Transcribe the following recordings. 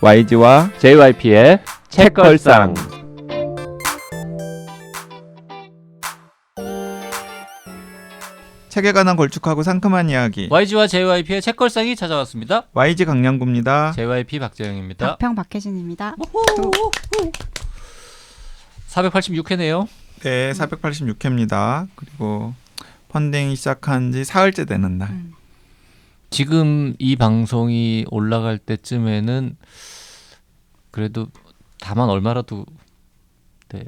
YG와 JYP의 책걸상. 책에 관한 걸쭉하고 상큼한 이야기. YG와 JYP의 책걸상이 찾아왔습니다. YG 강량구입니다. JYP 박재영입니다. 박평 박혜진입니다. 486회네요. 네, 486회입니다. 그리고 펀딩이 시작한 지 사흘째 되는 날. 지금 이 방송이 올라갈 때쯤에는 그래도 다만 얼마라도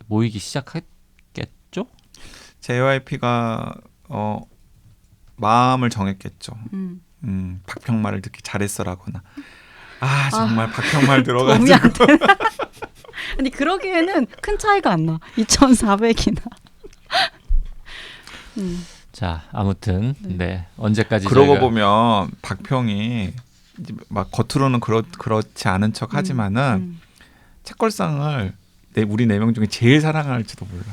모이기 시작했겠죠? JYP가 마음을 정했겠죠. 박평 말을 듣기 잘했어라거나. 아 정말 박평 말 들어가지고. 아니 그러기에는 큰 차이가 안 나. 2,400이나. 자 아무튼 네 언제까지 그러고 저희가 보면 박평이 이제 막 겉으로는 그렇지 않은 척 하지만은 책걸상을 우리 4명 중에 제일 사랑할지도 몰라.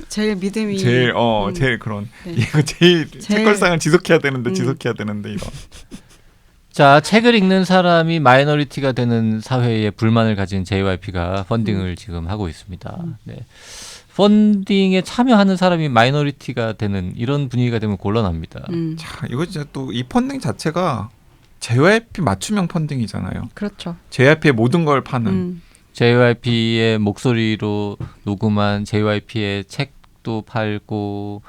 제일 믿음이 제일 제일 그런 네. 이거 제일 책걸상을 지속해야 되는데 이런. 자 책을 읽는 사람이 마이너리티가 되는 사회에 불만을 가진 JYP가 펀딩을 지금 하고 있습니다. 네. 펀딩에 참여하는 사람이 마이너리티가 되는 이런 분위기가 되면 곤란합니다. 자 이거 진짜 또 이 펀딩 자체가 JYP 맞춤형 펀딩이잖아요. 그렇죠. JYP의 모든 걸 파는. JYP의 목소리로 녹음한 JYP의 책도 팔고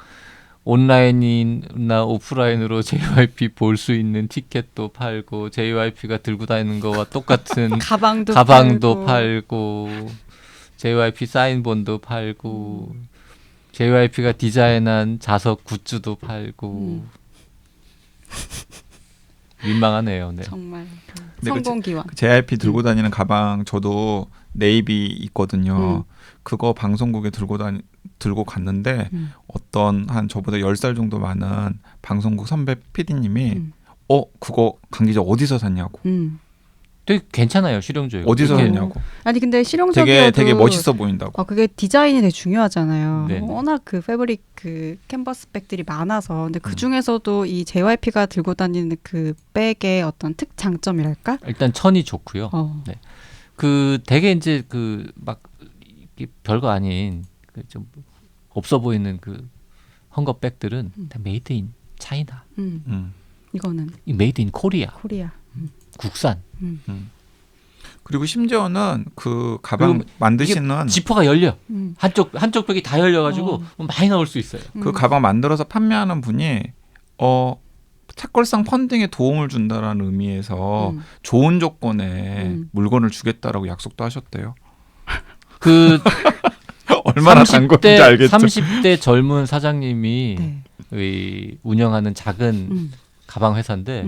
온라인이나 오프라인으로 JYP 볼 수 있는 티켓도 팔고 JYP가 들고 다니는 거와 똑같은 가방도 팔고 JYP 사인본도 팔고 JYP가 디자인한 자석 굿즈도 팔고 민망하네요. 네. 정말 근데 성공기왕. JYP 들고 다니는 가방 저도 네이비 있거든요. 그거 방송국에 들고 갔는데 어떤 한 저보다 10살 정도 많은 방송국 선배 PD님이 그거 강 기자 어디서 샀냐고. 되게 괜찮아요. 실용적이고. 어디서 샀냐고. 아니 근데 실용적이어도 되게 멋있어 보인다고. 그게 디자인이 되게 중요하잖아요. 네네. 워낙 그 패브릭 그 캔버스백들이 많아서 근데 그 중에서도 이 JYP가 들고 다니는 그 백의 어떤 특장점이랄까? 일단 천이 좋고요. 네. 그 되게 이제 그 막 별거 아닌 그 좀 없어 보이는 그 헝거백들은 다 메이드 인 차이나. 이거는 메이드 인 코리아. 국산. 그리고 심지어는 그 가방 만드시는 지퍼가 열려. 한쪽 벽이 다 열려가지고 많이 나올 수 있어요. 그 가방 만들어서 판매하는 분이 책걸상 펀딩에 도움을 준다라는 의미에서 좋은 조건에 물건을 주겠다라고 약속도 하셨대요. 그 얼마나 단 건지 알겠죠. 30대 젊은 사장님이 네. 운영하는 작은 가방 회사인데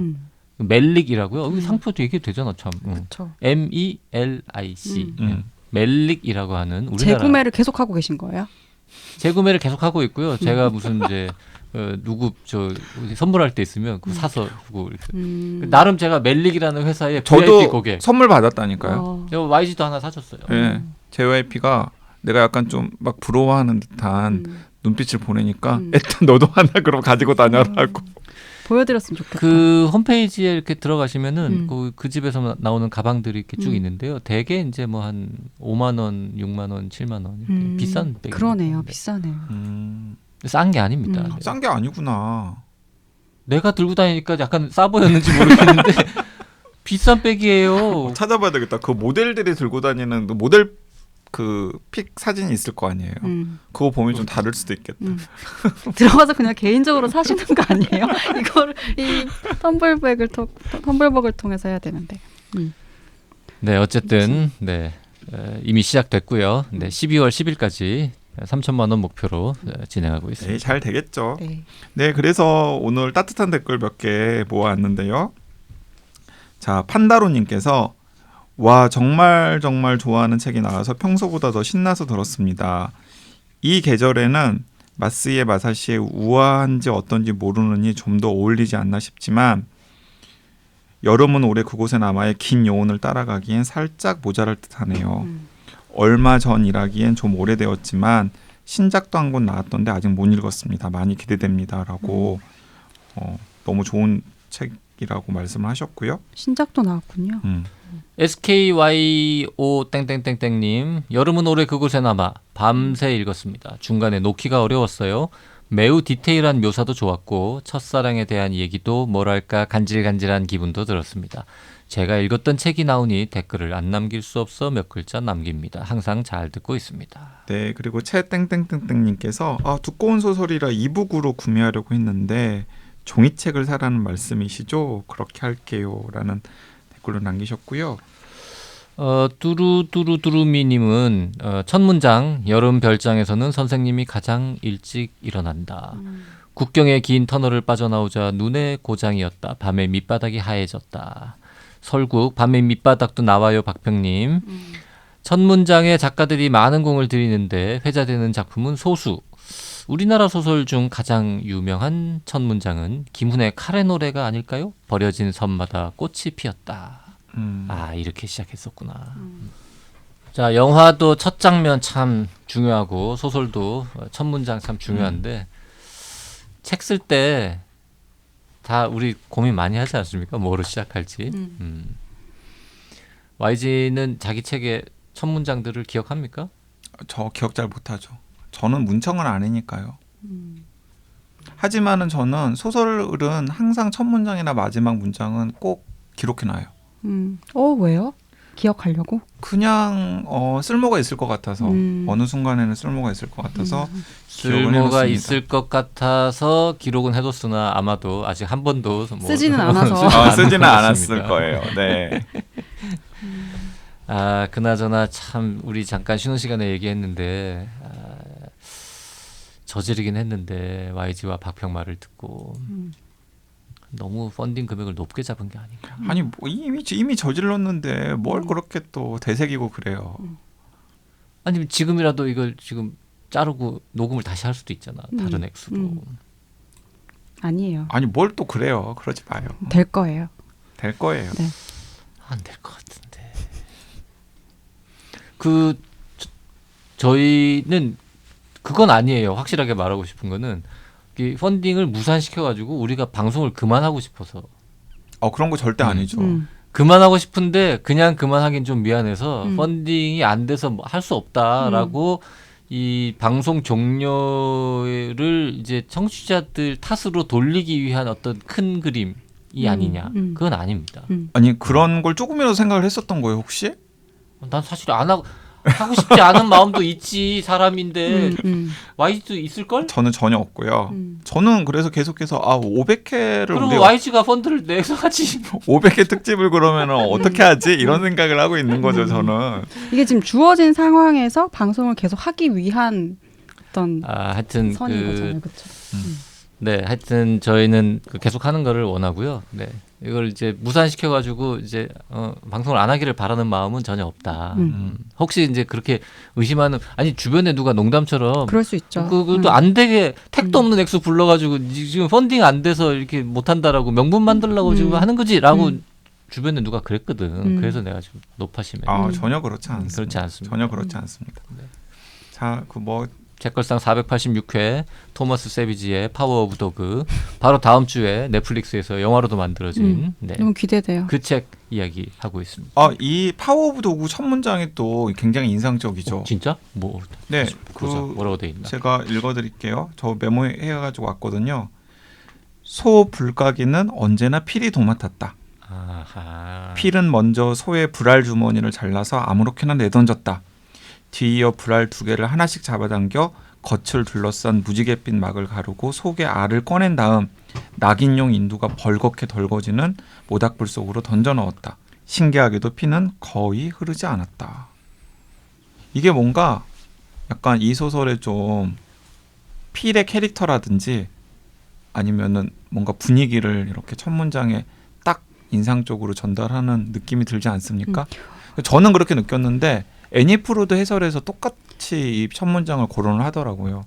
멜릭이라고요. 여기 상표도 얘기해도 되잖아 참. 그렇죠. MELIC 멜릭이라고 하는 우리나라 재구매를 계속하고 계신 거예요? 재구매를 계속하고 있고요. 제가 무슨 이제 누구 선물할 때 있으면 그거 사서 주고 이렇게. 나름 제가 멜릭이라는 회사의 VIP 저도 고객. 선물 받았다니까요. 제가 YG도 하나 사줬어요. 네. JYP가 내가 약간 좀 막 부러워하는 듯한 눈빛을 보내니까 일단 너도 하나 그럼 가지고 다녀라고. 보여드렸으면 좋겠다. 그 홈페이지에 이렇게 들어가시면은 그 집에서 나오는 가방들이 이렇게 쭉 있는데요. 대개 이제 뭐 한 5만 원, 6만 원, 7만 원 이렇게 비싼 백. 그러네요. 비싸네요. 싼 게 아닙니다. 네. 싼 게 아니구나. 내가 들고 다니니까 약간 싸 보였는지 모르겠는데 비싼 백이에요. 찾아봐야 되겠다. 그 모델들이 들고 다니는 모델 그 픽 사진이 있을 거 아니에요. 그거 보면 좀 다를 수도 있겠다. 들어가서 그냥 개인적으로 사시는 거 아니에요? 이거를 이 텀블벅을 통해서 해야 되는데. 네, 어쨌든 네 이미 시작됐고요. 네, 12월 10일까지 3천만 원 목표로 진행하고 있습니다. 네, 잘 되겠죠. 네, 그래서 오늘 따뜻한 댓글 몇 개 모아왔는데요. 자, 판다로님께서 와 정말 좋아하는 책이 나와서 평소보다 더 신나서 들었습니다. 이 계절에는 마스이의 마사시의 우아한지 어떤지 모르느니 좀 더 어울리지 않나 싶지만 여름은 오래 그곳에 남아의 긴 여운을 따라가기엔 살짝 모자랄 듯하네요. 얼마 전이라기엔 좀 오래되었지만 신작도 한 권 나왔던데 아직 못 읽었습니다. 많이 기대됩니다. 라고 너무 좋은 책이라고 말씀을 하셨고요. 신작도 나왔군요. SKYO 땡땡땡땡님 여름은 올해 그곳에 남아 밤새 읽었습니다. 중간에 놓기가 어려웠어요. 매우 디테일한 묘사도 좋았고 첫사랑에 대한 얘기도 뭐랄까 간질간질한 기분도 들었습니다. 제가 읽었던 책이 나오니 댓글을 안 남길 수 없어 몇 글자 남깁니다. 항상 잘 듣고 있습니다. 네, 그리고 채 땡땡땡땡님께서 두꺼운 소설이라 이북으로 구매하려고 했는데 종이책을 사라는 말씀이시죠? 그렇게 할게요 라는 댓글로 남기셨고요. 뚜루뚜루뚜루미님은 첫 문장 여름 별장에서는 선생님이 가장 일찍 일어난다. 국경의 긴 터널을 빠져나오자 눈의 고장이었다. 밤에 밑바닥이 하얘졌다. 설국 밤의 밑바닥도 나와요 박평님. 첫 문장에 작가들이 많은 공을 들이는데 회자되는 작품은 소수. 우리나라 소설 중 가장 유명한 첫 문장은 김훈의 칼의 노래가 아닐까요? 버려진 섬마다 꽃이 피었다. 이렇게 시작했었구나. 자, 영화도 첫 장면 참 중요하고 소설도 첫 문장 참 중요한데 책 쓸 때 다 우리 고민 많이 하지 않습니까? 뭐로 시작할지. YG는 자기 책의 첫 문장들을 기억합니까? 저 기억 잘 못하죠. 저는 문청을 안 하니까요. 하지만은 저는 소설은 항상 첫 문장이나 마지막 문장은 꼭 기록해놔요. 왜요? 기억하려고? 그냥 쓸모가 있을 것 같아서 어느 순간에는 쓸모가 있을 것 같아서 쓸모가 있을 것 같아서 기록은 해뒀으나 아마도 아직 한 번도 쓰지는 않아서 쓰지는 않았을 거예요. 네. 그나저나 참 우리 잠깐 쉬는 시간에 얘기했는데 저지르긴 했는데 YG와 박평 말을 듣고 너무 펀딩 금액을 높게 잡은 게 아닌가. 아니 뭐 이미 저질렀는데 뭘 그렇게 또 되새기고 그래요. 아니 지금이라도 이걸 지금 자르고 녹음을 다시 할 수도 있잖아. 다른 액수로. 아니에요. 아니 뭘 또 그래요. 그러지 마요. 될 거예요. 될 거예요. 네. 안 될 것 같은데. 저희는 그건 아니에요. 확실하게 말하고 싶은 거는 이 펀딩을 무산시켜가지고 우리가 방송을 그만하고 싶어서. 그런 거 절대 아니죠. 그만하고 싶은데 그냥 그만하긴 좀 미안해서 펀딩이 안 돼서 할 수 없다라고 이 방송 종료를 이제 청취자들 탓으로 돌리기 위한 어떤 큰 그림이 아니냐. 그건 아닙니다. 아니 그런 걸 조금이라도 생각을 했었던 거예요 혹시? 난 사실 안 하고 싶지 않은 마음도 있지 사람인데 YG도 있을걸? 저는 전혀 없고요. 저는 그래서 계속해서 500회를 그럼 우리가 YG가 펀드를 내서 하지. 500회 특집을 그러면 어떻게 하지? 이런 생각을 하고 있는 거죠 저는. 이게 지금 주어진 상황에서 방송을 계속 하기 위한 어떤 하여튼 선인 거잖아요. 그렇죠? 네, 하여튼 저희는 계속 하는 거를 원하고요. 네. 이걸 이제 무산시켜가지고 이제 방송을 안 하기를 바라는 마음은 전혀 없다. 혹시 이제 그렇게 의심하는 주변에 누가 농담처럼 그럴 수 있죠. 그것도 안 되게 택도 없는 액수 불러가지고 지금 펀딩 안 돼서 이렇게 못한다라고 명분 만들려고 지금 하는 거지라고 주변에 누가 그랬거든. 그래서 내가 좀 높아심에. 전혀 그렇지 않습니다. 그렇지 않습니다. 전혀 그렇지 않습니다. 네. 자, 책걸상 486회 토머스 세비지의 파워 오브 도그 바로 다음 주에 넷플릭스에서 영화로도 만들어진 너무 기대돼요. 그 책 이야기 하고 있습니다. 이 파워 오브 도그 첫 문장이 또 굉장히 인상적이죠. 진짜? 네, 뭐라고 돼 있나? 제가 읽어드릴게요. 저 메모해가지고 왔거든요. 소 불가기는 언제나 필이 도맡았다. 필은 먼저 소의 불알 주머니를 잘라서 아무렇게나 내던졌다. 뒤이어 불알 2개를 하나씩 잡아당겨 겉을 둘러싼 무지갯빛 막을 가르고 속의 알을 꺼낸 다음 낙인용 인두가 벌겋게 덜거지는 모닥불 속으로 던져 넣었다. 신기하게도 피는 거의 흐르지 않았다. 이게 뭔가 약간 이 소설의 좀 필의 캐릭터라든지 아니면은 뭔가 분위기를 이렇게 첫 문장에 딱 인상적으로 전달하는 느낌이 들지 않습니까? 저는 그렇게 느꼈는데 애니 프로도 해설에서 똑같이 이 첫 문장을 거론을 하더라고요.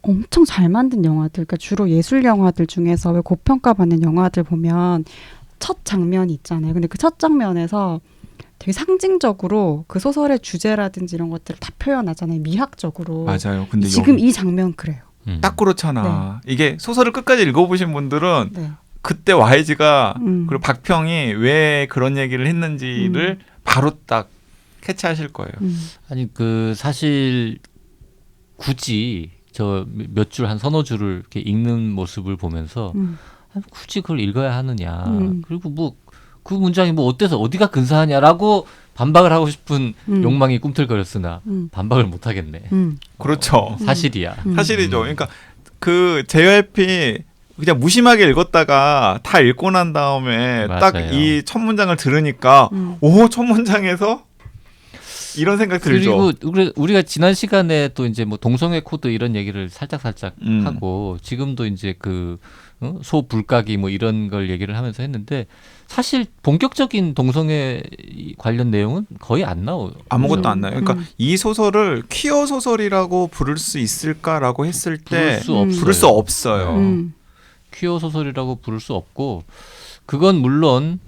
엄청 잘 만든 영화들, 그러니까 주로 예술 영화들 중에서 왜 고평가받는 영화들 보면 첫 장면이 있잖아요. 근데 그 첫 장면에서 되게 상징적으로 그 소설의 주제라든지 이런 것들을 다 표현하잖아요. 미학적으로. 맞아요. 근데 지금 이 장면 그래요. 딱 그렇잖아. 이게 소설을 끝까지 읽어보신 분들은 그때 YG가 그리고 박평이 왜 그런 얘기를 했는지를 바로 딱 캐치하실 거예요. 아니 그 사실 굳이 저 몇 줄 한 서너 줄을 이렇게 읽는 모습을 보면서 굳이 그걸 읽어야 하느냐. 그리고 뭐 그 문장이 뭐 어때서 어디가 근사하냐라고 반박을 하고 싶은 욕망이 꿈틀거렸으나 반박을 못 하겠네. 그렇죠. 사실이야. 사실이죠. 그러니까 그 JYP 그냥 무심하게 읽었다가 다 읽고 난 다음에 딱 이 첫 문장을 들으니까 오, 첫 문장에서 이런 생각 들죠. 그리고 우리가 지난 시간에 또 이제 뭐 동성애 코드 이런 얘기를 살짝 하고 지금도 이제 그 소불가기 뭐 이런 걸 얘기를 하면서 했는데 사실 본격적인 동성애 관련 내용은 거의 안 나와요. 아무것도 안 나요. 그러니까 이 소설을 퀴어 소설이라고 부를 수 있을까라고 했을 때 부를 수 없어요. 퀴어 소설이라고 부를 수 없고 그건 물론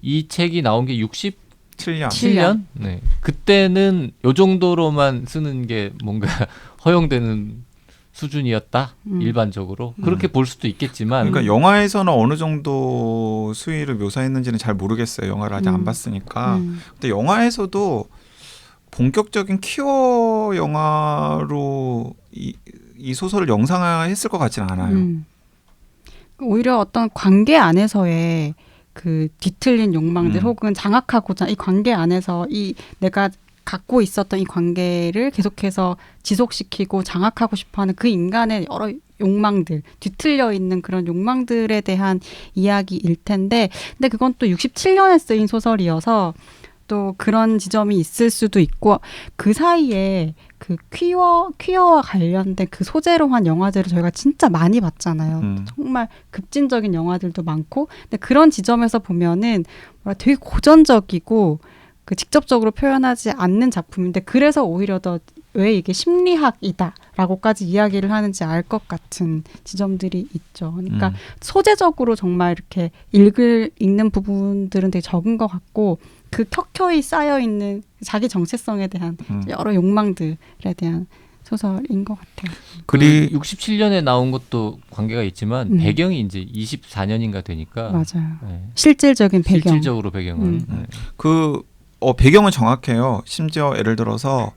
이 책이 나온 게 67년? 네. 그때는 요 정도로만 쓰는 게 뭔가 허용되는 수준이었다. 일반적으로. 그렇게 볼 수도 있겠지만 그러니까 영화에서는 어느 정도 수위를 묘사했는지는 잘 모르겠어요. 영화를 아직 안 봤으니까. 근데 영화에서도 본격적인 퀴어 영화로 이 소설을 영상화했을 것 같지는 않아요. 오히려 어떤 관계 안에서의 그 뒤틀린 욕망들 혹은 장악하고자 이 관계 안에서 이 내가 갖고 있었던 이 관계를 계속해서 지속시키고 장악하고 싶어하는 그 인간의 여러 욕망들, 뒤틀려 있는 그런 욕망들에 대한 이야기일 텐데, 근데 그건 또 67년에 쓰인 소설이어서 또 그런 지점이 있을 수도 있고, 그 사이에 그 퀴어와 관련된 그 소재로 한 영화들을 저희가 진짜 많이 봤잖아요. 정말 급진적인 영화들도 많고, 근데 그런 지점에서 보면은 되게 고전적이고 그 직접적으로 표현하지 않는 작품인데, 그래서 오히려 더 왜 이게 심리학이다라고까지 이야기를 하는지 알 것 같은 지점들이 있죠. 그러니까 소재적으로 정말 이렇게 읽는 부분들은 되게 적은 것 같고, 그 켜켜이 쌓여있는 자기 정체성에 대한 여러 욕망들에 대한 소설인 것 같아요. 그 67년에 나온 것도 관계가 있지만 배경이 이제 24년인가 되니까 맞아요. 네. 실질적인 배경. 실질적으로 배경은 그 배경은 정확해요. 심지어 예를 들어서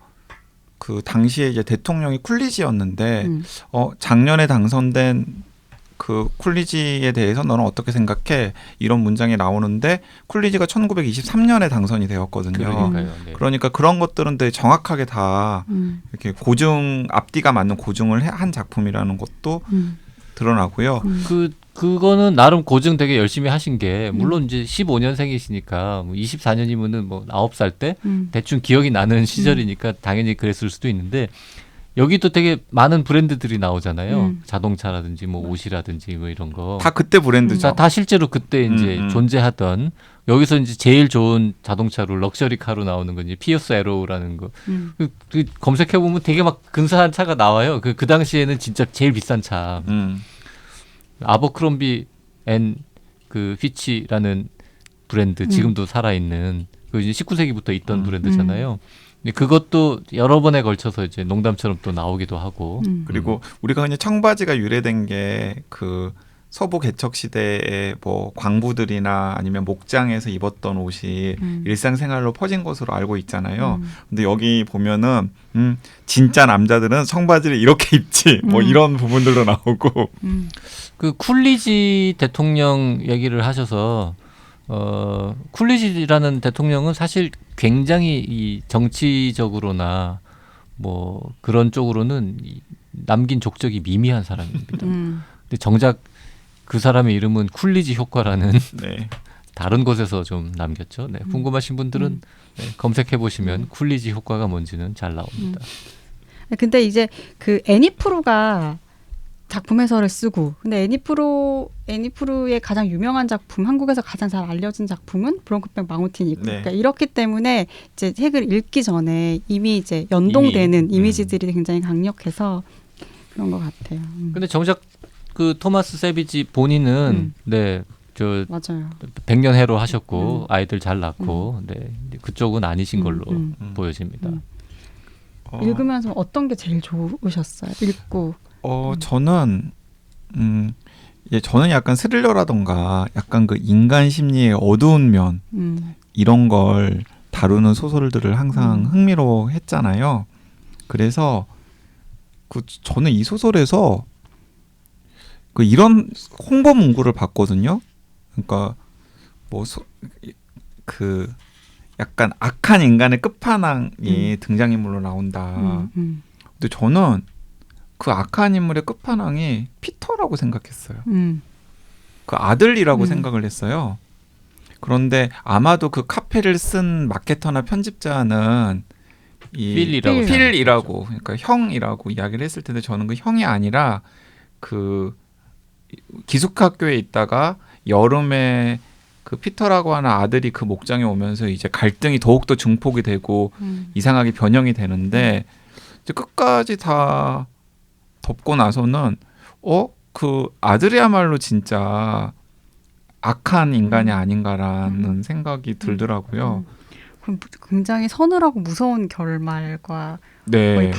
그 당시에 이제 대통령이 쿨리지였는데 작년에 당선된 그 쿨리지에 대해서 너는 어떻게 생각해? 이런 문장이 나오는데 쿨리지가 1923년에 당선이 되었거든요. 네. 그러니까 그런 것들은 되게 정확하게 다 이렇게 고증 앞뒤가 맞는 고증을 한 작품이라는 것도 드러나고요. 그거는 나름 고증 되게 열심히 하신 게 물론 이제 15년생이시니까 뭐 24년이면은 뭐 9살 때 대충 기억이 나는 시절이니까 당연히 그랬을 수도 있는데 여기도 되게 많은 브랜드들이 나오잖아요. 자동차라든지 뭐 옷이라든지 뭐 이런 거. 다 그때 브랜드죠. 다 실제로 그때 이제 존재하던 여기서 이제 제일 좋은 자동차로 럭셔리 카로 나오는 건 이제 피어스 에로우라는 거. 그 검색해 보면 되게 막 근사한 차가 나와요. 그 당시에는 진짜 제일 비싼 차. 아버크롬비 앤 그 피치라는 브랜드 지금도 살아 있는 그 이제 19세기부터 있던 브랜드잖아요. 그것도 여러 번에 걸쳐서 이제 농담처럼 또 나오기도 하고. 그리고 우리가 그냥 청바지가 유래된 게 그 서부 개척 시대의 뭐 광부들이나 아니면 목장에서 입었던 옷이 일상생활로 퍼진 것으로 알고 있잖아요. 근데 여기 보면은 진짜 남자들은 청바지를 이렇게 입지 뭐 이런 부분들도 나오고. 그 쿨리지 대통령 얘기를 하셔서 쿨리지라는 대통령은 사실 굉장히 이 정치적으로나 뭐 그런 쪽으로는 남긴 족적이 미미한 사람입니다. 근데 정작 그 사람의 이름은 쿨리지 효과라는 네. 다른 곳에서 좀 남겼죠. 네, 궁금하신 분들은 검색해 보시면 쿨리지 효과가 뭔지는 잘 나옵니다. 근데 이제 그 애니프루가 작품 해설을 쓰고, 근데 애니프루의 가장 유명한 작품, 한국에서 가장 잘 알려진 작품은 브롱크백 마운틴이고, 네. 그러니까 이렇기 때문에 이제 책을 읽기 전에 이미 이제 연동되는 이미지들이 굉장히 강력해서 그런 것 같아요. 근데 정작 그 토마스 세비지 본인은 저 맞아요. 100년 해로 하셨고 아이들 잘 낳고 네, 그쪽은 아니신 걸로 보여집니다. 읽으면서 어떤 게 제일 좋으셨어요? 읽고. 저는 예, 저는 약간 스릴러라던가 약간 그 인간 심리의 어두운 면 이런 걸 다루는 소설들을 항상 흥미로워했잖아요. 그래서 저는 이 소설에서 이런 홍보 문구를 봤거든요. 그러니까 약간 악한 인간의 끝판왕이 등장인물로 나온다. 근데 저는 그 악한 인물의 끝판왕이 피터라고 생각했어요. 그 아들이라고 생각을 했어요. 그런데 아마도 그 카페를 쓴 마케터나 편집자는 필이라고 그러니까 형이라고 이야기를 했을 텐데 저는 그 형이 아니라 그 기숙학교에 있다가 여름에 그 피터라고 하는 아들이 그 목장에 오면서 이제 갈등이 더욱더 증폭이 되고 이상하게 변형이 되는데 이제 끝까지 다 덮고 나서는 그 아들이야말로 진짜 악한 인간이 아닌가라는 생각이 들더라고요. 그럼 굉장히 서늘하고 무서운 결말과 거의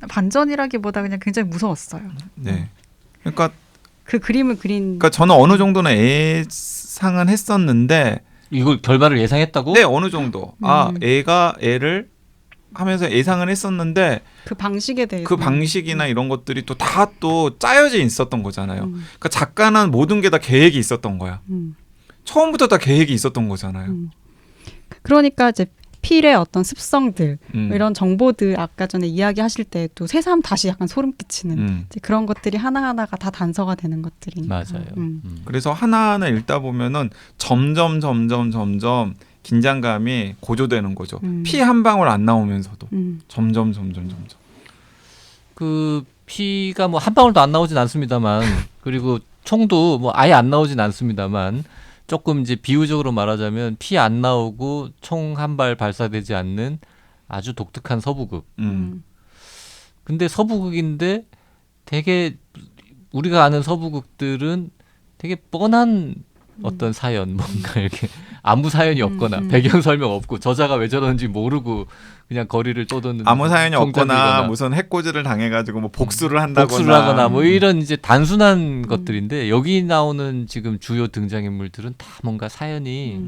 반전이라기보다 그냥 굉장히 무서웠어요. 네. 그러니까 그 그림을 그러니까 저는 어느 정도는 예상은 했었는데 이걸 결말을 예상했다고? 네, 어느 정도. 애가 애를 하면서 예상은 했었는데 그 방식에 대해서 그 방식이나 이런 것들이 또 다 또 짜여져 있었던 거잖아요. 그러니까 작가는 모든 게 다 계획이 있었던 거야. 처음부터 다 계획이 있었던 거잖아요. 그러니까 이제 필의 어떤 습성들 이런 정보들 아까 전에 이야기하실 때 또 새삼 다시 약간 소름 끼치는 이제 그런 것들이 하나하나가 다 단서가 되는 것들이니까. 맞아요. 그래서 하나하나 읽다 보면은 점점 긴장감이 고조되는 거죠. 피 한 방울 안 나오면서도 점점. 그 피가 뭐 한 방울도 안 나오진 않습니다만 그리고 총도 뭐 아예 안 나오진 않습니다만 조금 이제 비유적으로 말하자면 피 안 나오고 총 한 발 발사되지 않는 아주 독특한 서부극. 근데 서부극인데 되게 우리가 아는 서부극들은 되게 뻔한 어떤 사연 뭔가 이렇게 아무 사연이 없거나 배경 설명 없고 저자가 왜 저러는지 모르고 그냥 거리를 떠도는 아무 사연이 없거나 무슨 해코지를 당해가지고 뭐 복수를 한다거나 뭐 이런 이제 단순한 것들인데 여기 나오는 지금 주요 등장인물들은 다 뭔가 사연이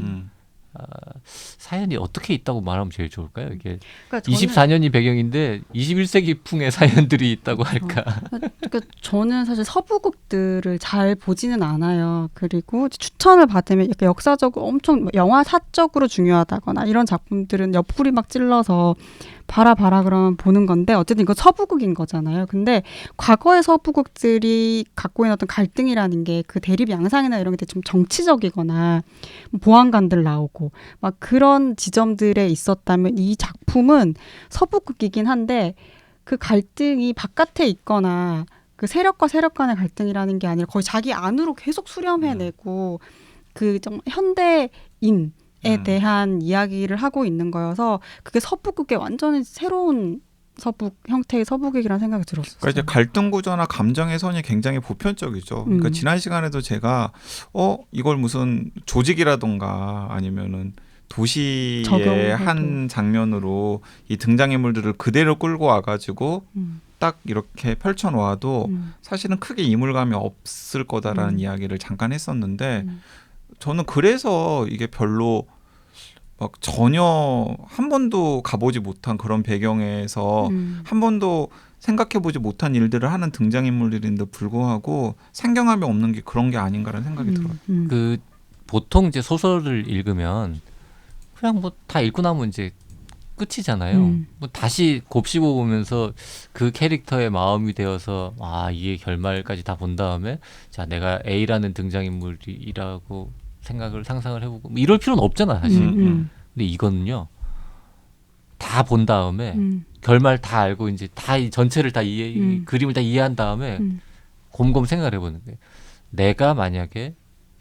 사연이 어떻게 있다고 말하면 제일 좋을까요? 이게 그러니까 24년이 배경인데 21세기 풍의 사연들이 있다고 할까? 그러니까 저는 사실 서부극들을 잘 보지는 않아요. 그리고 추천을 받으면 약간 역사적으로 엄청 영화 사적으로 중요하다거나 이런 작품들은 옆구리 막 찔러서 봐라 그러면 보는 건데 어쨌든 이거 서부극인 거잖아요. 근데 과거의 서부극들이 갖고 있는 어떤 갈등이라는 게 그 대립 양상이나 이런 게 좀 정치적이거나 보안관들 나오고 막 그런 지점들에 있었다면 이 작품은 서부극이긴 한데 그 갈등이 바깥에 있거나 그 세력과 세력 간의 갈등이라는 게 아니라 거의 자기 안으로 계속 수렴해내고 그 좀 현대인 에 대한 이야기를 하고 있는 거여서 그게 서부극의 완전히 새로운 서북 형태의 서부극이라는 생각이 들었어요. 그러니까 이제 갈등 구조나 감정의 선이 굉장히 보편적이죠. 그러니까 지난 시간에도 제가 이걸 무슨 조직이라던가 아니면은 도시의 한 장면으로 이 등장인물들을 그대로 끌고 와가지고 딱 이렇게 펼쳐놓아도 사실은 크게 이물감이 없을 거다라는 이야기를 잠깐 했었는데 저는 그래서 이게 별로 막 전혀 한 번도 가보지 못한 그런 배경에서 한 번도 생각해보지 못한 일들을 하는 등장인물들인데 불구하고 생경함이 없는 게 그런 게 아닌가라는 생각이 들어요. 그 보통 이제 소설을 읽으면 그냥 뭐 다 읽고 나면 이제 끝이잖아요. 뭐 다시 곱씹어 보면서 그 캐릭터의 마음이 되어서 이게 결말까지 다 본 다음에 자 내가 A라는 등장인물이라고 상상을 해보고 뭐 이럴 필요는 없잖아 사실. 근데 이거는요 다 본 다음에 결말 다 알고 이제 다 이 전체를 다 그림을 다 이해한 다음에 곰곰 생각을 해보는 거예요. 내가 만약에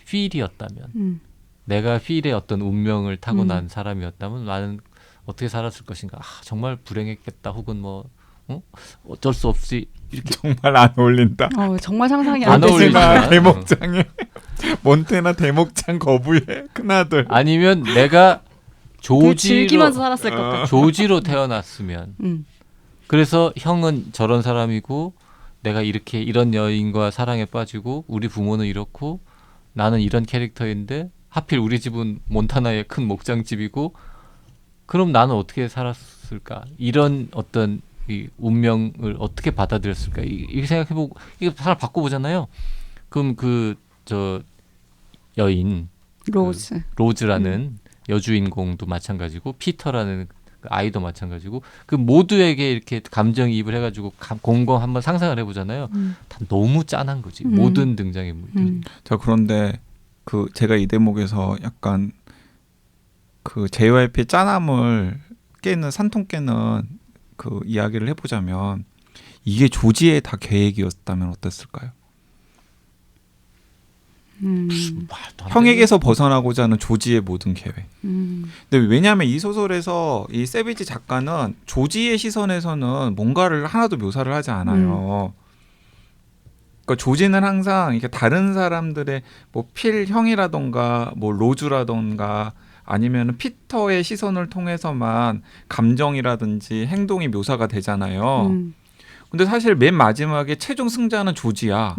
필이었다면 내가 필의 어떤 운명을 타고난 사람이었다면 나는 어떻게 살았을 것인가. 정말 불행했겠다. 혹은 뭐 어쩔 수 없이 이렇게 정말 안 어울린다. 정말 상상이 안 어울리지만 대목장에 몬테나 대목장 거부의 큰아들. 아니면 내가 즐기면서 살았을 것 같아. 조지로 태어났으면 그래서 형은 저런 사람이고 내가 이렇게 이런 여인과 사랑에 빠지고 우리 부모는 이렇고 나는 이런 캐릭터인데 하필 우리 집은 몬타나의 큰 목장집이고 그럼 나는 어떻게 살았을까? 이런 어떤 이 운명을 어떻게 받아들였을까? 이렇게 생각해보고 이거 하나 바꿔보잖아요. 그럼 저 여인 로즈라는 여주인공도 마찬가지고 피터라는 그 아이도 마찬가지고 그 모두에게 이렇게 감정이입을 해가지고 공공 한번 상상을 해보잖아요. 다 너무 짠한 거지. 모든 등장인물들. 자 그런데 그 제가 이 대목에서 약간 그 JYP의 짠함을 깨는 산통 깨는 그 이야기를 해보자면 이게 조지의 다 계획이었다면 어땠을까요? 형에게서 벗어나고자 하는 조지의 모든 계획. 근데 왜냐하면 이 소설에서 이 세비지 작가는 조지의 시선에서는 뭔가를 하나도 묘사를 하지 않아요. 그러니까 조지는 항상 이렇게 다른 사람들의 뭐 필 형이라던가 뭐 로즈라던가 아니면 피터의 시선을 통해서만 감정이라든지 행동이 묘사가 되잖아요. 근데 사실 맨 마지막에 최종 승자는 조지야.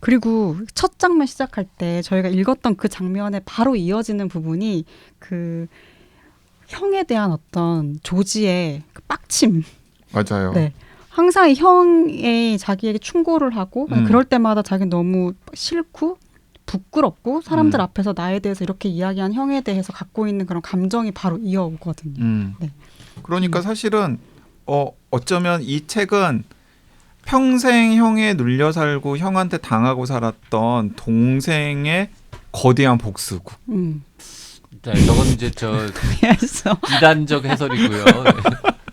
그리고 첫 장면 시작할 때 저희가 읽었던 그 장면에 바로 이어지는 부분이 그 형에 대한 어떤 조지의 그 빡침. 맞아요. 네. 항상 형이 자기에게 충고를 하고 그럴 때마다 자기는 너무 싫고 부끄럽고 사람들 앞에서 나에 대해서 이렇게 이야기한 형에 대해서 갖고 있는 그런 감정이 바로 이어오거든요. 네. 그러니까 사실은 어쩌면 이 책은 평생 형에 눌려 살고 형한테 당하고 살았던 동생의 거대한 복수고. 네, 저건 이제 비단적 해설이고요.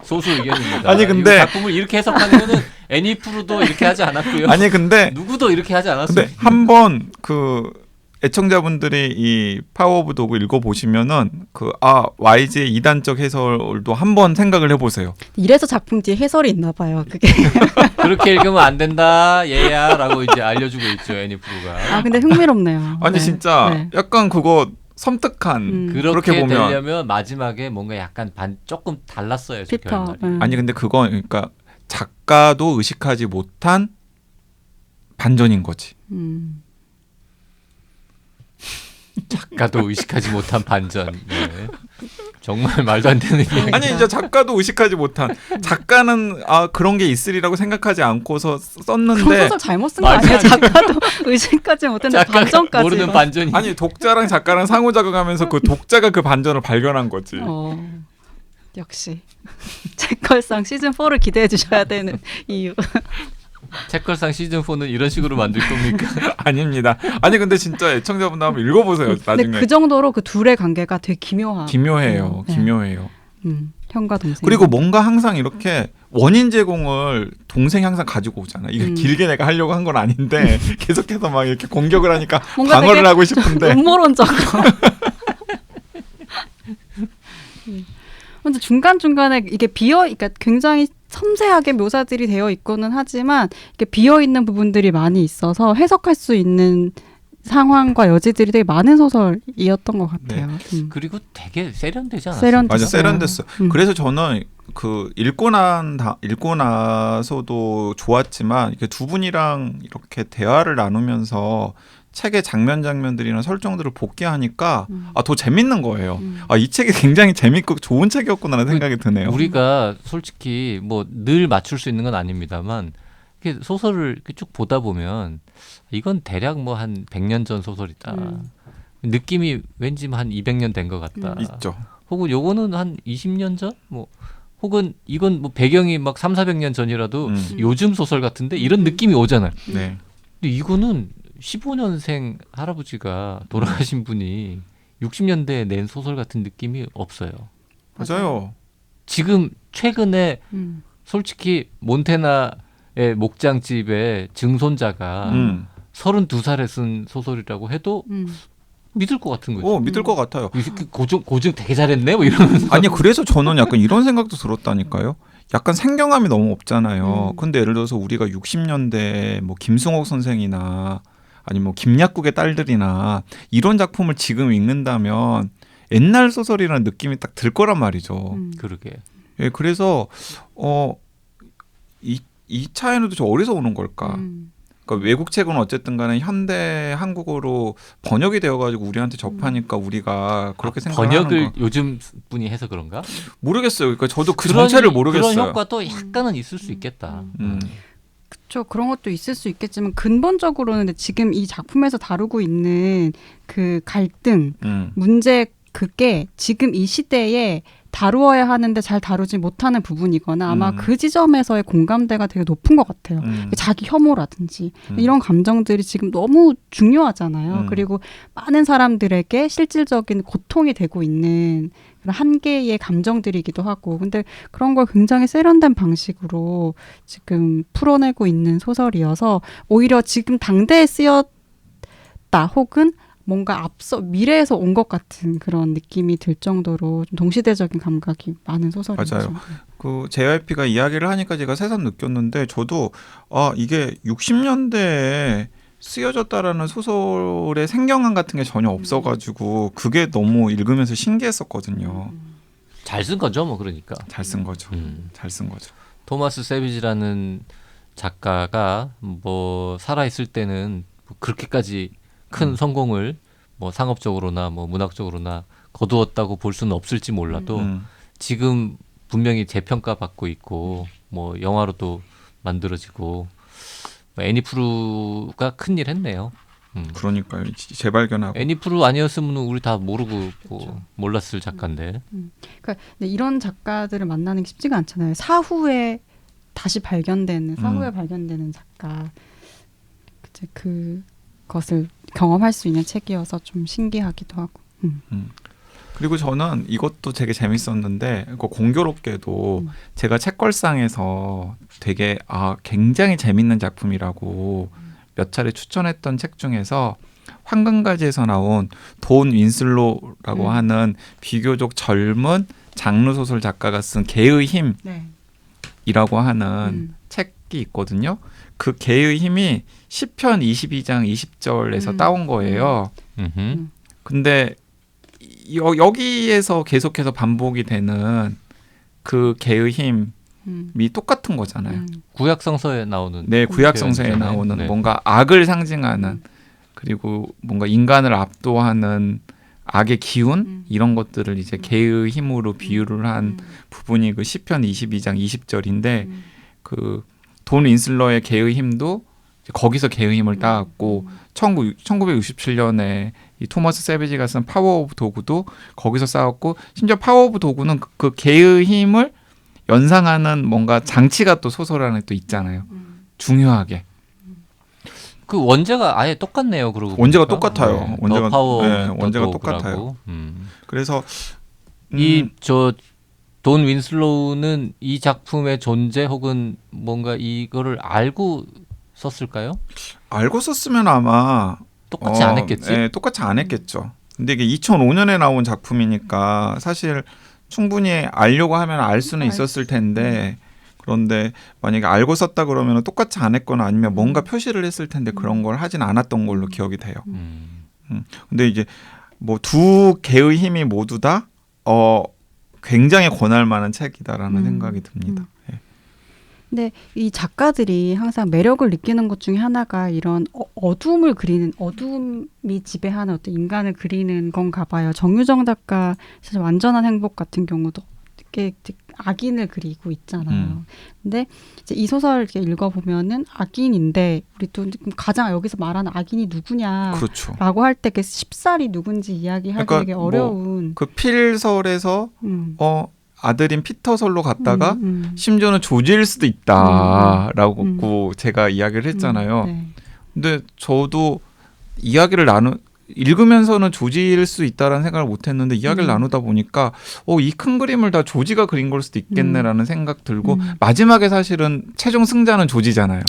소수 의견입니다. 아니 근데 이 작품을 이렇게 해석하는 거는 애니프루도 이렇게 하지 않았고요. 아니 근데 누구도 이렇게 하지 않았어요. 근데 한번 그 애청자분들이 이 파워 오브 도그 읽어보시면은 YG의 이단적 해설도 한번 생각을 해보세요. 이래서 작품 뒤에 해설이 있나 봐요. 그게 그렇게 읽으면 안 된다 얘야라고 이제 알려주고 있죠 애니프루가. 아 근데 흥미롭네요. 아니 네. 진짜 네. 약간 그거 섬뜩한 그렇게 보면 되려면 마지막에 뭔가 약간 조금 달랐어요. 저 피터. 결말이. 아니 근데 그건 그러니까 작가도 의식하지 못한 반전인 거지. 작가도 의식하지 못한 반전. 네. 정말 말도 안 되는 얘기. 아니 이제 작가도 의식하지 못한 작가는 그런 게 있으리라고 생각하지 않고서 썼는데 그럼 소설 잘못 쓴 거 아니에요? 작가도 의식하지 못했는데 반전까지 모르는 반전이. 아니 독자랑 작가랑 상호작용하면서 그 독자가 그 반전을 발견한 거지. 역시 책걸상 시즌 4를 기대해 주셔야 되는 이유. 책걸상 시즌 4는 이런 식으로 만들 겁니까? 아닙니다. 아니 근데 진짜 애청자분들 한번 읽어보세요. 나중에. 근데 그 정도로 그 둘의 관계가 되게 기묘해요. 네. 기묘해요. 형과 동생. 그리고 뭔가 항상 이렇게 원인 제공을 동생이 항상 가지고 오잖아. 이게 길게 내가 하려고 한 건 아닌데 계속해서 막 이렇게 공격을 하니까 방어를 하고 싶은데. 음모론적으로. 근데 중간중간에 이게 그러니까 굉장히 섬세하게 묘사들이 되어 있고는 하지만 이게 비어 있는 부분들이 많이 있어서 해석할 수 있는 상황과 여지들이 되게 많은 소설이었던 것 같아요. 네. 그리고 되게 세련되지 않았어요? 맞아, 세련됐어. 그래서 저는 그 읽고 나서도 좋았지만 이렇게 두 분이랑 이렇게 대화를 나누면서 책의 장면들이나 설정들을 복귀하니까 더 재밌는 거예요. 이 책이 굉장히 재밌고 좋은 책이었구나라는 생각이 드네요. 우리가 솔직히 뭐 늘 맞출 수 있는 건 아닙니다만 이렇게 소설을 이렇게 쭉 보다 보면 이건 대략 뭐 한 100년 전 소설이다. 느낌이 왠지 한 200년 된 것 같다. 있죠. 혹은 요거는 한 20년 전? 뭐 혹은 이건 뭐 배경이 막 300~400년 전이라도 요즘 소설 같은데 이런 느낌이 오잖아요. 네. 근데 이거는 15년생 할아버지가 돌아가신 분이 60년대에 낸 소설 같은 느낌이 없어요. 맞아요. 지금 최근에 솔직히 몬테나의 목장집의 증손자가 32살에 쓴 소설이라고 해도 믿을 것 같은 거죠. 믿을 것 같아요. 이 새끼 고증 되게 잘했네 뭐 이러면서. 아니 그래서 저는 약간 이런 생각도 들었다니까요. 약간 생경함이 너무 없잖아요. 근데 예를 들어서 우리가 60년대 뭐 김승옥 선생이나 아니면 뭐 김약국의 딸들이나 이런 작품을 지금 읽는다면 옛날 소설이라는 느낌이 딱 들 거란 말이죠. 그러게. 예, 그래서 이 차이는 도대체 어디서 오는 걸까? 그러니까 외국 책은 어쨌든 간에 현대 한국어로 번역이 되어가지고 우리한테 접하니까 우리가 그렇게 생각하는 번역을 요즘 분이 해서 그런가? 모르겠어요. 그러니까 저도 그 전체를 모르겠어요. 그런 효과도 약간은 있을 수 있겠다. 그렇죠. 그런 것도 있을 수 있겠지만 근본적으로는 지금 이 작품에서 다루고 있는 그 갈등, 문제 그게 지금 이 시대에 다루어야 하는데 잘 다루지 못하는 부분이거나 아마 그 지점에서의 공감대가 되게 높은 것 같아요. 자기 혐오라든지 이런 감정들이 지금 너무 중요하잖아요. 그리고 많은 사람들에게 실질적인 고통이 되고 있는 그런 한계의 감정들이기도 하고 근데 그런 걸 굉장히 세련된 방식으로 지금 풀어내고 있는 소설이어서 오히려 지금 당대에 쓰였다 혹은 뭔가 앞서 미래에서 온 것 같은 그런 느낌이 들 정도로 좀 동시대적인 감각이 많은 소설이죠. 맞아요. 그 JYP가 이야기를 하니까 제가 새삼 느꼈는데 저도 이게 60년대에 쓰여졌다라는 소설의 생경함 같은 게 전혀 없어가지고 그게 너무 읽으면서 신기했었거든요. 잘 쓴 거죠, 뭐 그러니까. 잘 쓴 거죠. 잘 쓴 거죠. 토마스 세비지라는 작가가 뭐 살아 있을 때는 그렇게까지 큰 성공을 뭐 상업적으로나 뭐 문학적으로나 거두었다고 볼 수는 없을지 몰라도 지금 분명히 재평가받고 있고 뭐 영화로도 만들어지고 애니프루가 큰일 했네요. 그러니까요. 재발견하고. 애니프루 아니었으면 우리 다 모르고 그렇죠. 몰랐을 작가인데. 그러니까 이런 작가들을 만나는 게 쉽지가 않잖아요. 사후에 다시 발견되는 작가. 그것을 경험할 수 있는 책이어서 좀 신기하기도 하고. 그리고 저는 이것도 되게 재밌었는데 공교롭게도 제가 책걸상에서 되게 굉장히 재밌는 작품이라고 몇 차례 추천했던 책 중에서 황금가지에서 나온 돈 윈슬로우라고 하는 비교적 젊은 장르 소설 작가가 쓴 개의 힘이라고 하는 책이 있거든요. 그 개의 힘이 시편 22장 20절에서 따온 거예요. 근데 여기에서 계속해서 반복이 되는 그 개의 힘이 똑같은 거잖아요. 구약성서에 나오는. 네, 구약성서에 나오는 네. 뭔가 악을 상징하는 그리고 뭔가 인간을 압도하는 악의 기운 이런 것들을 이제 개의 힘으로 비유를 한 부분이 그 시편 22장 20절인데 그 돈 윈슬러의 개의 힘도 거기서 개의 힘을 따왔고 1967년에 이 토마스 세비지가 쓴 파워 오브 도구도 거기서 싸웠고 심지어 파워 오브 도구는 그 개의 힘을 연상하는 뭔가 장치가 또 소설 안에 또 있잖아요. 중요하게. 그 원제가 아예 똑같네요. 그러고 원제가 보니까. 똑같아요. 네. 원제가 더 파워 원제가 더 똑같아요. 도구라고. 그래서 돈 윈슬로우는 이 작품의 존재 혹은 뭔가 이거를 알고 썼을까요? 알고 썼으면 아마 똑같이 안 했겠지? 네, 똑같이 안 했겠죠. 근데 이게 2005년에 나온 작품이니까 사실 충분히 알려고 하면 알 수는 있었을 텐데 그런데 만약에 알고 썼다 그러면 똑같이 안 했거나 아니면 뭔가 표시를 했을 텐데 그런 걸 하진 않았던 걸로 기억이 돼요. 근데 이제 뭐 두 개의 힘이 모두 다 굉장히 권할 만한 책이다라는 생각이 듭니다. 예. 근데 이 작가들이 항상 매력을 느끼는 것 중에 하나가 이런 어둠을 그리는 어둠이 지배하는 어떤 인간을 그리는 건가 봐요. 정유정 작가 사실 완전한 행복 같은 경우도 이렇게 악인을 그리고 있잖아요. 근데 이제 이 소설 이렇게 읽어보면은 악인인데 우리 또 가장 여기서 말하는 악인이 누구냐라고 그렇죠. 할 때 쉽사리 누군지 이야기하기 그러니까 되게 어려운. 그 필설에서 아들인 피터설로 갔다가 심지어는 조지일 수도 있다라고 제가 이야기를 했잖아요. 네. 근데 저도 이야기를 읽으면서는 조지일 수 있다라는 생각을 못했는데 이야기를 나누다 보니까 이 큰 그림을 다 조지가 그린 걸 수도 있겠네라는 생각 들고 마지막에 사실은 최종 승자는 조지잖아요.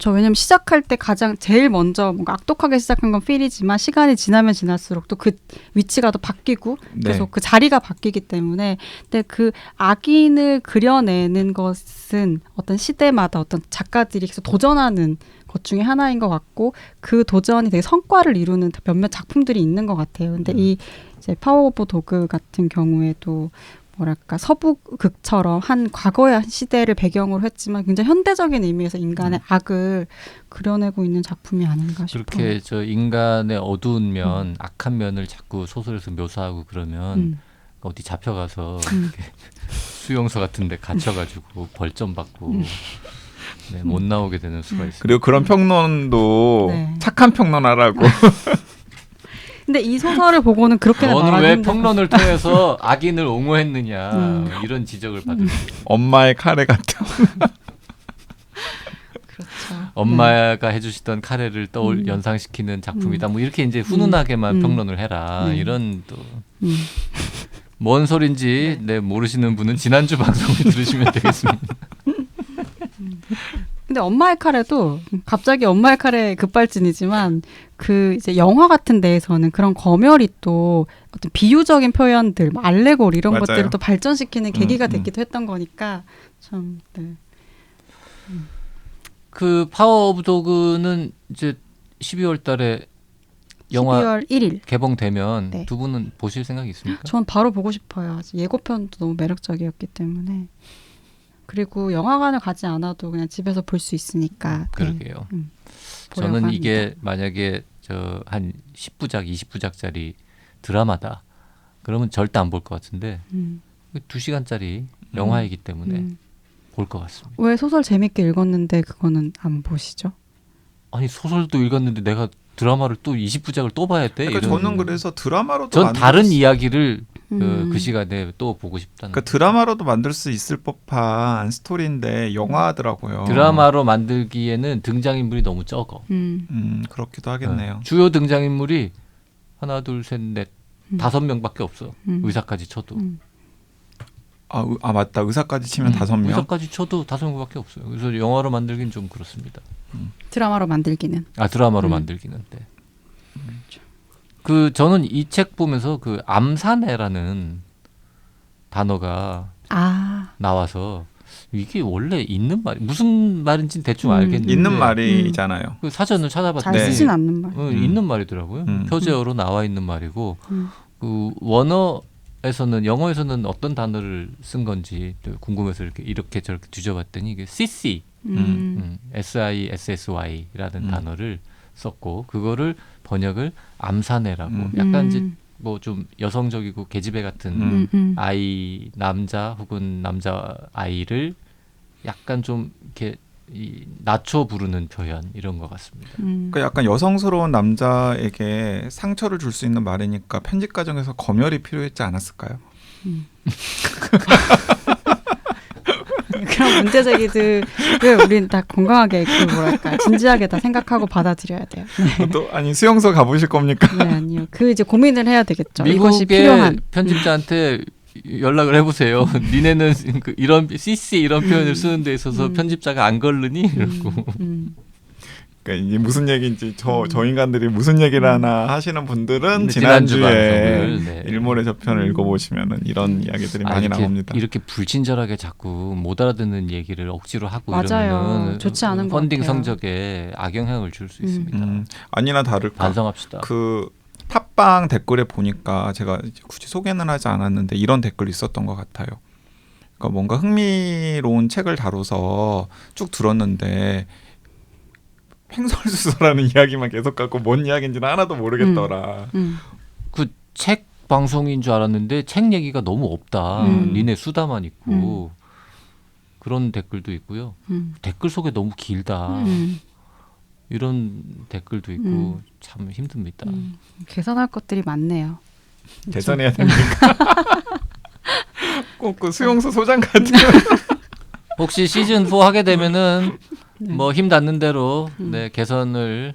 왜냐면 시작할 때 제일 먼저 뭔가 악독하게 시작한 건 필이지만 시간이 지나면 지날수록 또 그 위치가 더 바뀌고 계속 그 자리가 바뀌기 때문에 근데 그 악인을 그려내는 것은 어떤 시대마다 어떤 작가들이 계속 도전하는 것 중에 하나인 것 같고 그 도전이 되게 성과를 이루는 몇몇 작품들이 있는 것 같아요. 근데 이 이제 파워 오브 도그 같은 경우에도 뭐랄까 서부극처럼 한 과거의 한 시대를 배경으로 했지만 굉장히 현대적인 의미에서 인간의 악을 그려내고 있는 작품이 아닌가 싶어요. 그렇게 저 인간의 어두운 면, 악한 면을 자꾸 소설에서 묘사하고 그러면 어디 잡혀가서 이렇게 수용소 같은데 갇혀가지고 벌점 받고 네, 못 나오게 되는 수가 있어요. 그리고 그런 평론도 네. 착한 평론하라고. 근데 이 소설을 보고는 그렇게는 너는 말하기 왜 힘들어요. 평론을 통해서 악인을 옹호했느냐 이런 지적을 받을 수 있어요. 엄마의 카레 같은. 그렇죠. 엄마가 해주시던 카레를 연상시키는 작품이다. 뭐 이렇게 이제 훈훈하게만 평론을 해라. 네. 이런 또 뭔 소린지 네, 모르시는 분은 지난주 방송을 들으시면 되겠습니다. 근데 엄마의 카레도 갑자기 엄마의 카레 급발진이지만 그 이제 영화 같은 데에서는 그런 검열이 또 어떤 비유적인 표현들, 뭐 알레고리 이런 맞아요. 것들을 또 발전시키는 계기가 됐기도 했던 거니까 참 네. 그 파워 오브 도그는 이제 12월 달에 영화 12월 1일. 개봉되면 네. 두 분은 보실 생각이 있습니까? 전 바로 보고 싶어요. 예고편도 너무 매력적이었기 때문에. 그리고 영화관을 가지 않아도 그냥 집에서 볼 수 있으니까. 그러게요. 네. 저는 이게 만약에 저 한 10부작, 20부작짜리 드라마다. 그러면 절대 안 볼 것 같은데 2시간짜리 영화이기 때문에 볼 것 같습니다. 왜 소설 재밌게 읽었는데 그거는 안 보시죠? 아니 소설도 읽었는데 내가 드라마를 또 20부작을 또 봐야 돼? 그러니까 이런. 저는 그래서 드라마로도 전 만들 다른 수- 이야기를 그 시간에 또 보고 싶다는. 그러니까 드라마로도 만들 수 있을 법한 스토리인데 영화더라고요. 드라마로 만들기에는 등장인물이 너무 적어. 그렇기도 하겠네요. 주요 등장인물이 하나, 둘, 셋, 넷, 5명밖에 없어. 의사까지 쳐도. 아 맞다. 의사까지 치면 5명. 의사까지 쳐도 5명밖에 없어요. 그래서 영화로 만들긴 좀 그렇습니다. 드라마로 만들기는. 아 드라마로 만들기는데. 그 저는 이 책 보면서 그 암사내라는 단어가 나와서 이게 원래 있는 말 무슨 말인지 대충 알겠는데 있는 말이잖아요. 그 사전을 찾아봤더니 잘 쓰진 않는 말. 있는 말이더라고요. 표제어로 나와 있는 말이고 그 원어에서는 영어에서는 어떤 단어를 쓴 건지 궁금해서 이렇게 저렇게 뒤져봤더니 이게 CC, SISSY라는 단어를 썼고 그거를 번역을 암사내라고 약간 이제 뭐 좀 여성적이고 계집애 같은 아이 남자 혹은 남자 아이를 약간 좀 이렇게 낮춰 부르는 표현 이런 것 같습니다. 그러니까 약간 여성스러운 남자에게 상처를 줄 수 있는 말이니까 편집 과정에서 검열이 필요했지 않았을까요? 그런 문제 제기들을 우린 다 건강하게 뭐랄까 진지하게 다 생각하고 받아들여야 돼요. 네. 또 아니 수용소 가보실 겁니까? 네, 아니요. 그 이제 고민을 해야 되겠죠. 이것이 필요한. 미국의 편집자한테 연락을 해보세요. 니네는 이런 CC 이런 표현을 쓰는 데 있어서 편집자가 안 걸르니? 이러고. 그러니까 이게 무슨 얘기인지 저 인간들이 무슨 얘기를 하나 하시는 분들은 지난주 지난주에 방송을, 네. 일몰의 저편을 읽어보시면은 이런 이야기들이 많이 나옵니다. 이렇게 불친절하게 자꾸 못 알아듣는 얘기를 억지로 하고 맞아요. 이러면은 좋지 않은 것 펀딩 같아요. 성적에 악영향을 줄 수 있습니다. 아니나 다를까. 반성합시다. 그 팟빵 댓글에 보니까 제가 굳이 소개는 하지 않았는데 이런 댓글이 있었던 것 같아요. 그러니까 뭔가 흥미로운 책을 다뤄서 쭉 들었는데 횡설수설하는 이야기만 계속 갖고 뭔 이야기인지는 하나도 모르겠더라. 그 책 방송인 줄 알았는데 책 얘기가 너무 없다. 니네 수다만 있고 그런 댓글도 있고요. 댓글 속에 너무 길다. 이런 댓글도 있고 참 힘듭니다. 개선할 것들이 많네요. 개선해야 됩니까? 꼭 그 수용소 소장 같은. 혹시 시즌 4 하게 되면은 뭐 힘 닿는 대로 네, 개선을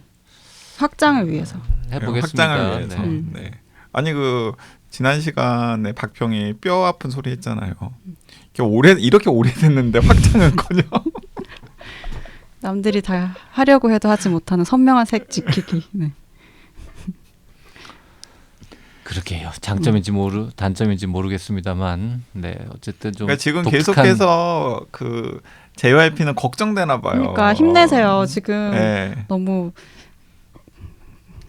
확장을 위해서. 해보겠습니다. 확장을 위해서. 네. 네. 아니 그 지난 시간에 박평이 뼈 아픈 소리 했잖아요. 이렇게 오래됐는데 확장은커녕. 남들이 다 하려고 해도 하지 못하는 선명한 색 지키기. 네. 그러게요. 단점인지 모르겠습니다만, 네 어쨌든 좀. 그러니까 지금 독특한- 계속해서 그 JYP는 걱정되나 봐요. 그러니까 힘내세요. 지금 네. 너무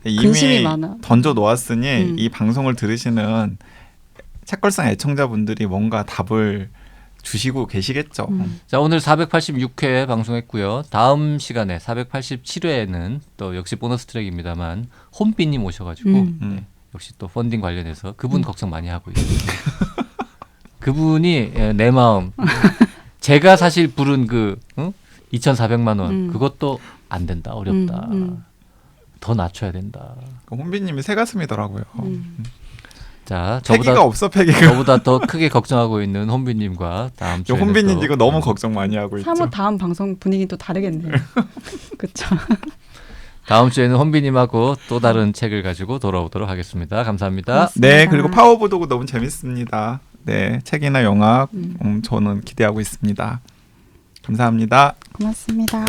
이미 근심이 많아. 던져 놓았으니 이 방송을 들으시는 책걸상 애청자분들이 뭔가 답을 주시고 계시겠죠. 자, 오늘 486회 방송했고요. 다음 시간에 487회에는 또 역시 보너스 트랙입니다만 혼비님 오셔가지고 네, 역시 또 펀딩 관련해서 그분 걱정 많이 하고 있습니다. 그분이 내 마음 제가 사실 부른 그 2,400만 원 그것도 안 된다, 어렵다. 더 낮춰야 된다. 혼비님이 새 가슴이더라고요. 자, 패기가 없어, 패기가. 저보다 더 크게 걱정하고 있는 혼비님과 다음 주에 혼비님 이거 너무 걱정 많이 하고 있죠. 사뭇 다음 방송 분위기 또 다르겠네요. 그렇죠. 다음 주에는 혼비님하고 또 다른 책을 가지고 돌아오도록 하겠습니다. 감사합니다. 고맙습니다. 네, 그리고 파워보도구 너무 재밌습니다. 네, 책이나 영화 저는 기대하고 있습니다. 감사합니다. 고맙습니다.